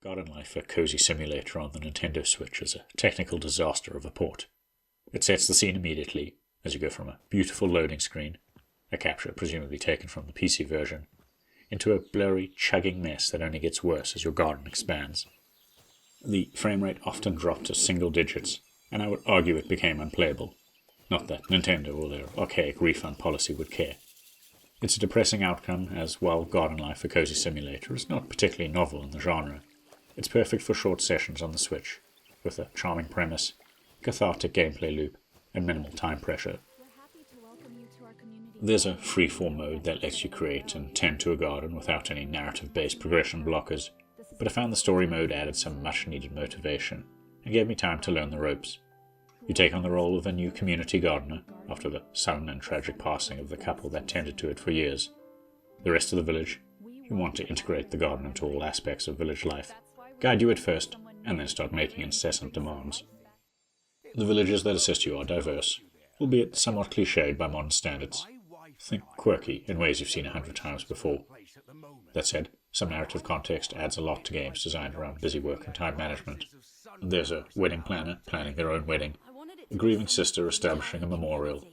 Garden Life, a cozy simulator on the Nintendo Switch, is a technical disaster of a port. It sets the scene immediately, as you go from a beautiful loading screen, a capture presumably taken from the PC version, into a blurry, chugging mess that only gets worse as your garden expands. The frame rate often dropped to single digits, and I would argue it became unplayable. Not that Nintendo or their archaic refund policy would care. It's a depressing outcome, as while Garden Life, a cozy simulator, is not particularly novel in the genre, it's perfect for short sessions on the Switch, with a charming premise, cathartic gameplay loop, and minimal time pressure. There's a freeform mode that lets you create and tend to a garden without any narrative-based progression blockers, but I found the story mode added some much-needed motivation, and gave me time to learn the ropes. You take on the role of a new community gardener, after the sudden and tragic passing of the couple that tended to it for years. The rest of the village, who want to integrate the garden into all aspects of village life, guide you at first, and then start making incessant demands. The villages that assist you are diverse, albeit somewhat cliched by modern standards. Think quirky in ways you've seen 100 times before. That said, some narrative context adds a lot to games designed around busy work and time management. There's a wedding planner planning their own wedding, a grieving sister establishing a memorial,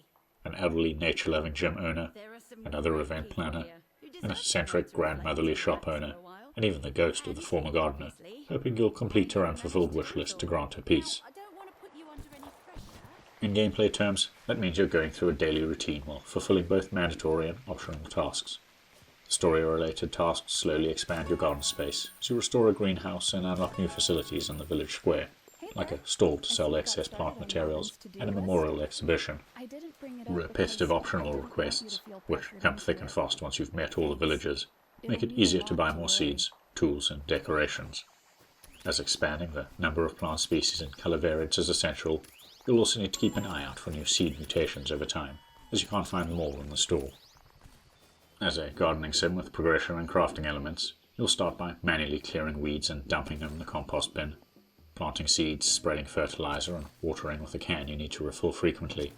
an elderly nature-loving gym owner, another event planner, an eccentric grandmotherly shop owner, and even the ghost of the former gardener, hoping you'll complete her unfulfilled wish list to grant her peace. In gameplay terms, that means you're going through a daily routine while fulfilling both mandatory and optional tasks. Story-related tasks slowly expand your garden space as you restore a greenhouse and unlock new facilities in the village square, like a stall to sell excess plant materials and a memorial exhibition. Repetitive optional requests, which come thick and fast once you've met all the villagers, make it easier to buy more seeds, tools, and decorations. As expanding the number of plant species and colour variants is essential, you'll also need to keep an eye out for new seed mutations over time, as you can't find them all in the store. As a gardening sim with progression and crafting elements, you'll start by manually clearing weeds and dumping them in the compost bin, planting seeds, spreading fertilizer, and watering with a can you need to refill frequently.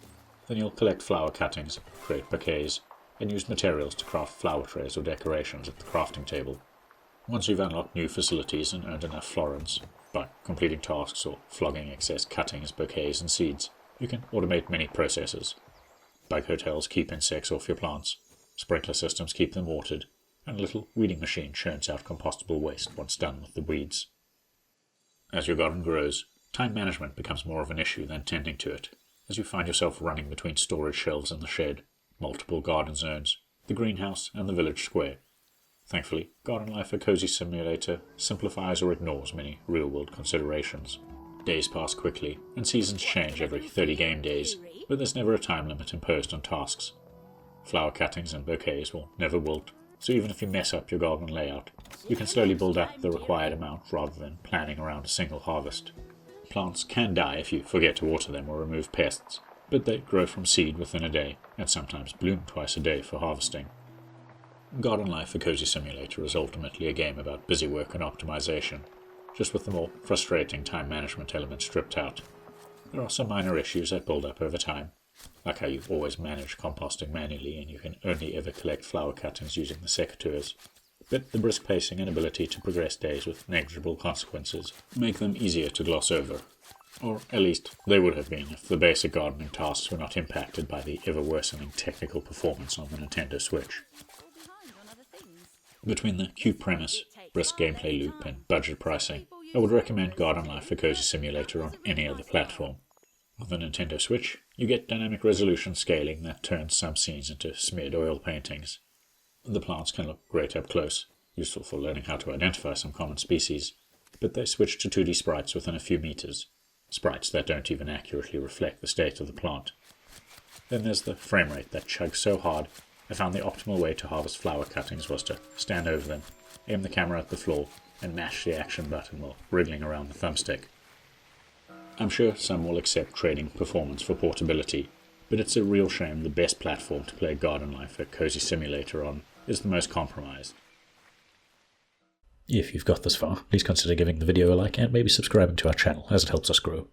Then you'll collect flower cuttings, create bouquets, and use materials to craft flower trays or decorations at the crafting table. Once you've unlocked new facilities and earned enough florins, by completing tasks or flogging excess cuttings, bouquets, and seeds, you can automate many processes. Bug hotels keep insects off your plants, sprinkler systems keep them watered, and a little weeding machine churns out compostable waste once done with the weeds. As your garden grows, time management becomes more of an issue than tending to it, as you find yourself running between storage shelves in the shed, multiple garden zones, the greenhouse, and the village square. Thankfully, Garden Life, a cozy simulator, simplifies or ignores many real-world considerations. Days pass quickly, and seasons change every 30 game days, but there's never a time limit imposed on tasks. Flower cuttings and bouquets will never wilt, so even if you mess up your garden layout, you can slowly build up the required amount rather than planning around a single harvest. Plants can die if you forget to water them or remove pests, but they grow from seed within a day, and sometimes bloom twice a day for harvesting. Garden Life, a cozy simulator, is ultimately a game about busy work and optimization, just with the more frustrating time management element stripped out. There are some minor issues that build up over time, like how you always manage composting manually and you can only ever collect flower cuttings using the secateurs. But the brisk pacing and ability to progress days with negligible consequences make them easier to gloss over. Or at least they would have been if the basic gardening tasks were not impacted by the ever-worsening technical performance on the Nintendo Switch. Between the cute premise, brisk gameplay loop, and budget pricing, I would recommend Garden Life, a cozy simulator on any other platform. On the Nintendo Switch, you get dynamic resolution scaling that turns some scenes into smeared oil paintings. The plants can look great up close, useful for learning how to identify some common species, but they switch to 2D sprites within a few meters, sprites that don't even accurately reflect the state of the plant. Then there's the frame rate that chugs so hard, I found the optimal way to harvest flower cuttings was to stand over them, aim the camera at the floor, and mash the action button while wriggling around the thumbstick. I'm sure some will accept trading performance for portability, but it's a real shame the best platform to play Garden Life, a cozy simulator on, is the most compromised. If you've got this far, please consider giving the video a like and maybe subscribing to our channel as it helps us grow.